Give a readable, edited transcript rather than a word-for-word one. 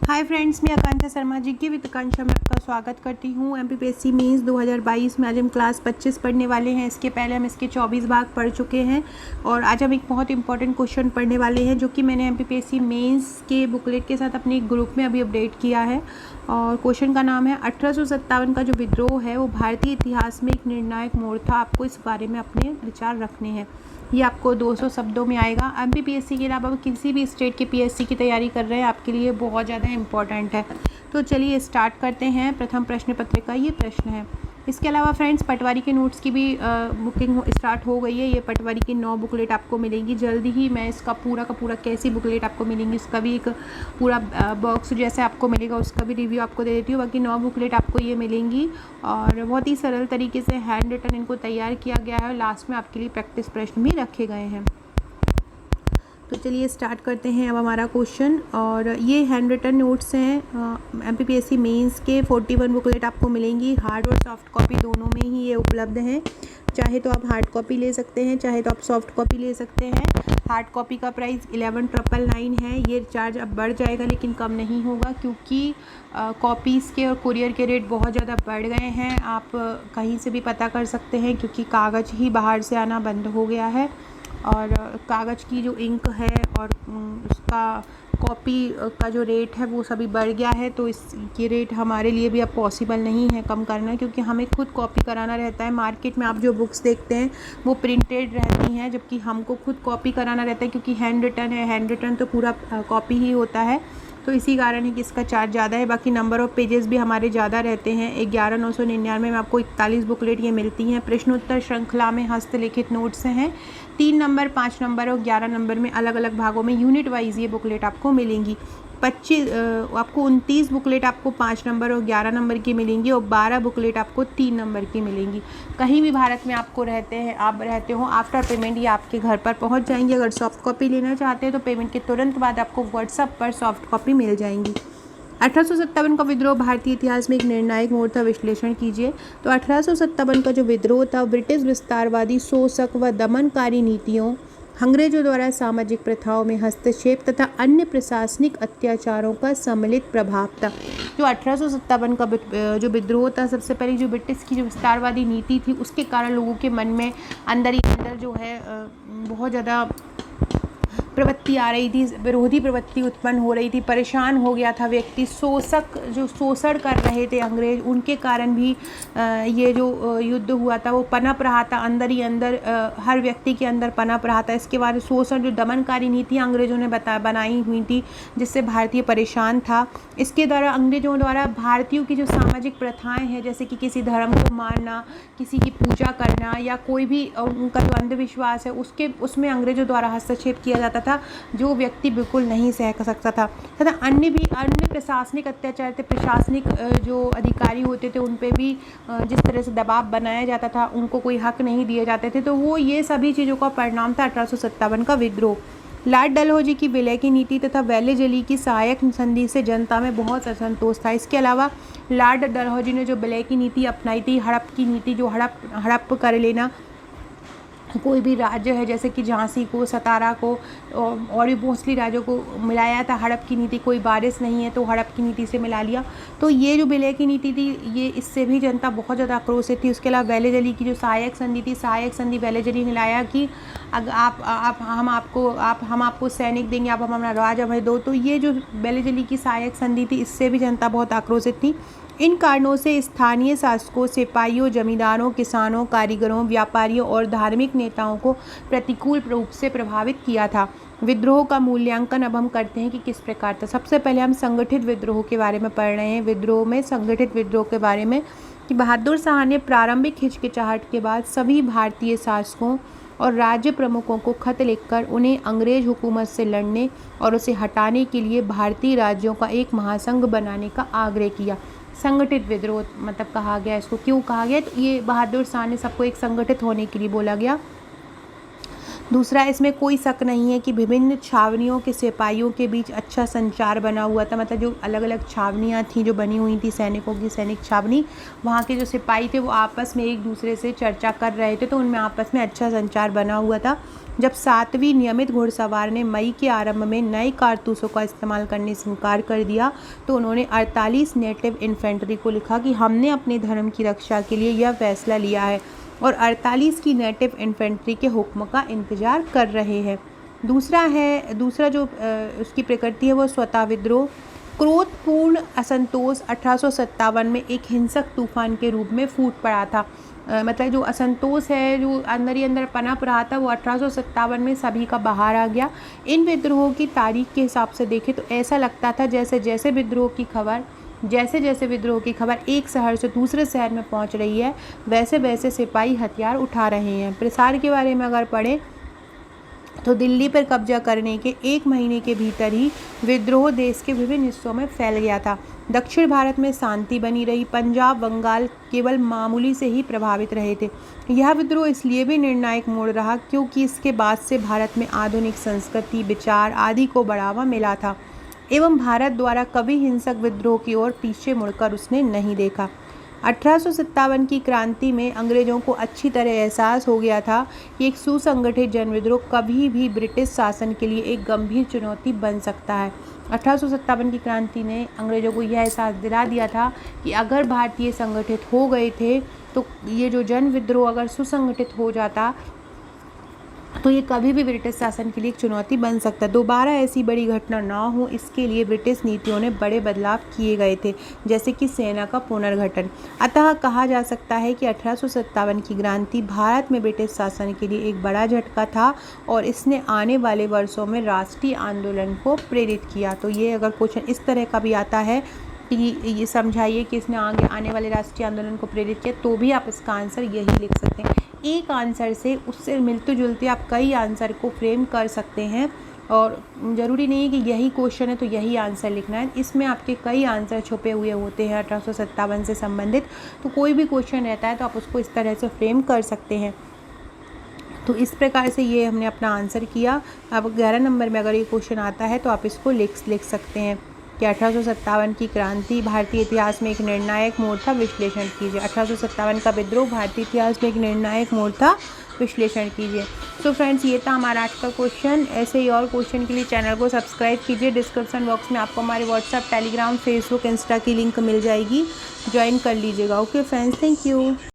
Hi friends, मैं आकांक्षा शर्मा जी की वित्तकांक्षा में आपका स्वागत करती हूँ। एमपीपीएससी मेंस 2022 में आज हम क्लास 25 पढ़ने वाले हैं। इसके पहले हम इसके 24 भाग पढ़ चुके हैं और आज हम एक बहुत इंपॉर्टेंट क्वेश्चन पढ़ने वाले हैं जो कि मैंने एमपीपीएससी मेंस के बुकलेट के साथ अपने एक ग्रुप में अभी अपडेट किया है। और क्वेश्चन का नाम है 1857 का जो विद्रोह है वो भारतीय इतिहास में एक निर्णायक मोड़ था। आपको इस बारे में अपने विचार रखने हैं। ये आपको 200 शब्दों में आएगा। एमपीपीएससी के अलावा किसी भी स्टेट के पीएससी की तैयारी कर रहे हैं आपके लिए बहुत ज़्यादा इम्पॉर्टेंट है। तो चलिए स्टार्ट करते हैं। प्रथम प्रश्न पत्र का ये प्रश्न है। इसके अलावा फ्रेंड्स पटवारी के नोट्स की भी बुकिंग स्टार्ट हो गई है। ये पटवारी की 9 बुकलेट आपको मिलेंगी जल्दी ही। मैं इसका पूरा का पूरा कैसी बुकलेट आपको मिलेंगी उसका भी एक पूरा बॉक्स जैसे आपको मिलेगा उसका भी रिव्यू आपको दे देती हूँ। बाकी 9 बुकलेट आपको ये मिलेंगी और बहुत ही सरल तरीके से हैंड रिटन इनको तैयार किया गया है और लास्ट में आपके लिए प्रैक्टिस प्रश्न भी रखे गए हैं। तो चलिए स्टार्ट करते हैं अब हमारा क्वेश्चन। और ये हैंड रिटन नोट्स हैं एमपीपीएससी मेंस के। 41 बुकलेट आपको मिलेंगी। हार्ड और सॉफ्ट कॉपी दोनों में ही ये उपलब्ध हैं। चाहे तो आप हार्ड कॉपी ले सकते हैं, चाहे तो आप सॉफ्ट कॉपी ले सकते हैं। हार्ड कॉपी का प्राइस 11,999 है। ये चार्ज अब बढ़ जाएगा लेकिन कम नहीं होगा क्योंकि कॉपीज़ के और कुरियर के रेट बहुत ज़्यादा बढ़ गए हैं। आप कहीं से भी पता कर सकते हैं क्योंकि कागज़ ही बाहर से आना बंद हो गया है और कागज़ की जो इंक है और उसका कॉपी का जो रेट है वो सभी बढ़ गया है। तो ये रेट हमारे लिए भी अब पॉसिबल नहीं है कम करना क्योंकि हमें खुद कॉपी कराना रहता है। मार्केट में आप जो बुक्स देखते हैं वो प्रिंटेड रहती हैं जबकि हमको खुद कॉपी कराना रहता है क्योंकि हैंड रिटन है। हैंड रिटन तो पूरा कॉपी ही होता है। तो इसी कारण है कि इसका चार्ज ज़्यादा है। बाकी नंबर ऑफ़ पेजेस भी हमारे ज़्यादा रहते हैं। 11,999 में आपको 41 बुकलेट ये मिलती हैं। प्रश्नोत्तर श्रृंखला में हस्तलिखित नोट्स हैं। 3 नंबर, 5 नंबर और 11 नंबर में अलग अलग भागों में यूनिट वाइज ये बुकलेट आपको मिलेंगी। 29 बुकलेट आपको 5 नंबर और 11 नंबर की मिलेंगी और 12 बुकलेट आपको 3 नंबर की मिलेंगी। कहीं भी भारत में आप रहते हो आफ्टर पेमेंट ये आपके घर पर पहुंच जाएंगी। अगर सॉफ्ट कॉपी लेना चाहते हैं तो पेमेंट के तुरंत बाद आपको व्हाट्सएप पर सॉफ्ट कॉपी मिल जाएंगी। 1857 का विद्रोह भारतीय इतिहास में एक निर्णायक मोड़ था। विश्लेषण कीजिए। तो 1857 का जो विद्रोह था ब्रिटिश विस्तारवादी शोषक व दमनकारी नीतियों, अंग्रेजों द्वारा सामाजिक प्रथाओं में हस्तक्षेप तथा अन्य प्रशासनिक अत्याचारों का सम्मिलित प्रभाव था। जो 1857 का जो विद्रोह था, सबसे पहले जो ब्रिटिश की जो विस्तारवादी नीति थी उसके कारण लोगों के मन में अंदर ही अंदर जो है बहुत ज़्यादा प्रवृत्ति आ रही थी, विरोधी प्रवृत्ति उत्पन्न हो रही थी। परेशान हो गया था व्यक्ति। जो शोषण कर रहे थे अंग्रेज, उनके कारण भी ये जो युद्ध हुआ था वो पनप रहा था अंदर ही अंदर। हर व्यक्ति के अंदर पनप रहा था। इसके बाद शोषण जो दमनकारी नीति अंग्रेजों ने बनाई हुई थी जिससे भारतीय परेशान था। इसके द्वारा अंग्रेजों द्वारा भारतीयों की जो सामाजिक प्रथाएँ हैं जैसे कि किसी धर्म को मानना, किसी की पूजा करना या कोई भी उनका जो अंधविश्वास है उसमें अंग्रेजों द्वारा हस्तक्षेप किया जाता था जो व्यक्ति बिल्कुल नहीं सह सकता था। तथा अन्य प्रशासनिक अत्याचार थे। प्रशासनिक जो अधिकारी होते थे उन पे भी जिस तरह से दबाव बनाया जाता था, उनको कोई हक नहीं दिए जाते थे। तो वो ये सभी चीज़ों का परिणाम था 1857 का विद्रोह। लॉर्ड डलहौजी की विलय की नीति तथा वेलेजली की सहायक संधि से जनता में बहुत असंतोष था। इसके अलावा लॉर्ड डलहौजी ने जो विलय की नीति अपनाई थी, हड़प की नीति, जो हड़प कर लेना कोई भी राज्य है जैसे कि झांसी को, सतारा को और भी मोस्टली राज्यों को मिलाया था। हड़प की नीति, कोई बारिश नहीं है तो हड़प की नीति से मिला लिया। तो ये जो विलय की नीति थी ये इससे भी जनता बहुत ज़्यादा आक्रोशित थी। उसके अलावा वेलेजली की जो सहायक संधि थी, सहायक संधि वेलेजली ने लाया कि अगर हम आपको सैनिक देंगे, आप हमारा राज हमें दो। तो ये जो वेलेजली की सहायक संधि थी इससे भी जनता बहुत आक्रोशित थी। इन कारणों से स्थानीय शासकों, सिपाहियों, जमींदारों, किसानों, कारीगरों, व्यापारियों और धार्मिक नेताओं को प्रतिकूल रूप से प्रभावित किया था। विद्रोह का मूल्यांकन अब हम करते हैं कि किस प्रकार था। सबसे पहले हम संगठित विद्रोह के बारे में पढ़ रहे हैं। विद्रोह में संगठित विद्रोह के बारे में कि बहादुर शाह ने प्रारंभिक हिचकिचाहट के बाद सभी भारतीय शासकों और राज्य प्रमुखों को खत लिखकर उन्हें अंग्रेज हुकूमत से लड़ने और उसे हटाने के लिए भारतीय राज्यों का एक महासंघ बनाने का आग्रह किया। संगठित विद्रोह मतलब कहा गया, इसको क्यों कहा गया? तो ये बहादुर शाह ने सबको एक संगठित होने के लिए बोला गया। दूसरा, इसमें कोई शक नहीं है कि विभिन्न छावनियों के सिपाहियों के बीच अच्छा संचार बना हुआ था। मतलब जो अलग अलग छावनियाँ थीं जो बनी हुई थी सैनिकों की, सैनिक छावनी, वहाँ के जो सिपाही थे वो आपस में एक दूसरे से चर्चा कर रहे थे, तो उनमें आपस में अच्छा संचार बना हुआ था। जब 7वीं नियमित घुड़सवार ने मई के आरंभ में नए कारतूसों का इस्तेमाल करने से इनकार कर दिया, तो उन्होंने 48 नेटिव इन्फेंट्री को लिखा कि हमने अपने धर्म की रक्षा के लिए यह फैसला लिया है और 48 की नेटिव इन्फेंट्री के हुक्म का इंतज़ार कर रहे हैं। दूसरा जो उसकी प्रकृति है वो स्वतः विद्रोह। क्रोधपूर्ण असंतोष 1857 में एक हिंसक तूफान के रूप में फूट पड़ा था। मतलब जो असंतोष है जो अंदर ही अंदर पनप रहा था वो 1857 में सभी का बाहर आ गया। इन विद्रोहों की तारीख के हिसाब से देखें तो ऐसा लगता था जैसे जैसे विद्रोह की खबर एक शहर से दूसरे शहर में पहुंच रही है, वैसे वैसे सिपाही हथियार उठा रहे हैं। प्रसार के बारे में अगर पढ़ें तो दिल्ली पर कब्जा करने के 1 महीने के भीतर ही विद्रोह देश के विभिन्न हिस्सों में फैल गया था। दक्षिण भारत में शांति बनी रही, पंजाब बंगाल केवल मामूली से ही प्रभावित रहे थे। यह विद्रोह इसलिए भी निर्णायक मोड़ रहा क्योंकि इसके बाद से भारत में आधुनिक संस्कृति, विचार आदि को बढ़ावा मिला था एवं भारत द्वारा कभी हिंसक विद्रोह की ओर पीछे मुड़कर उसने नहीं देखा। 1857 की क्रांति में अंग्रेजों को अच्छी तरह एहसास हो गया था कि एक सुसंगठित जनविद्रोह कभी भी ब्रिटिश शासन के लिए एक गंभीर चुनौती बन सकता है। 1857 की क्रांति ने अंग्रेजों को यह एहसास दिला दिया था कि अगर भारतीय संगठित हो गए थे तो ये जो जन विद्रोह अगर सुसंगठित हो जाता तो ये कभी भी ब्रिटिश शासन के लिए एक चुनौती बन सकता। दोबारा ऐसी बड़ी घटना ना हो इसके लिए ब्रिटिश नीतियों ने बड़े बदलाव किए गए थे, जैसे कि सेना का पुनर्गठन। अतः कहा जा सकता है कि 1857 की क्रांति भारत में ब्रिटिश शासन के लिए एक बड़ा झटका था और इसने आने वाले वर्षों में राष्ट्रीय आंदोलन को प्रेरित किया। तो ये अगर क्वेश्चन इस तरह का भी आता है कि ये समझाइए कि इसने आगे आने वाले राष्ट्रीय आंदोलन को प्रेरित किया, तो भी आप इसका आंसर यही लिख सकते हैं। एक आंसर से उससे मिलते जुलते आप कई आंसर को फ्रेम कर सकते हैं और ज़रूरी नहीं है कि यही क्वेश्चन है तो यही आंसर लिखना है। इसमें आपके कई आंसर छुपे हुए होते हैं 1857 से संबंधित, तो कोई भी क्वेश्चन रहता है तो आप उसको इस तरह से फ्रेम कर सकते हैं। तो इस प्रकार से ये हमने अपना आंसर किया। अब 11 नंबर में अगर ये क्वेश्चन आता है तो आप इसको लिख सकते हैं कि 1857 की क्रांति भारतीय इतिहास में एक निर्णायक मोड़ था, विश्लेषण कीजिए। 1857 का विद्रोह भारतीय इतिहास में एक निर्णायक मोड़ था, विश्लेषण कीजिए। तो फ्रेंड्स ये था हमारा आज का क्वेश्चन। ऐसे ही और क्वेश्चन के लिए चैनल को सब्सक्राइब कीजिए। डिस्क्रिप्शन बॉक्स में आपको हमारे व्हाट्सएप, टेलीग्राम, फेसबुक, इंस्टा की लिंक मिल जाएगी, ज्वाइन कर लीजिएगा। Okay friends, thank you.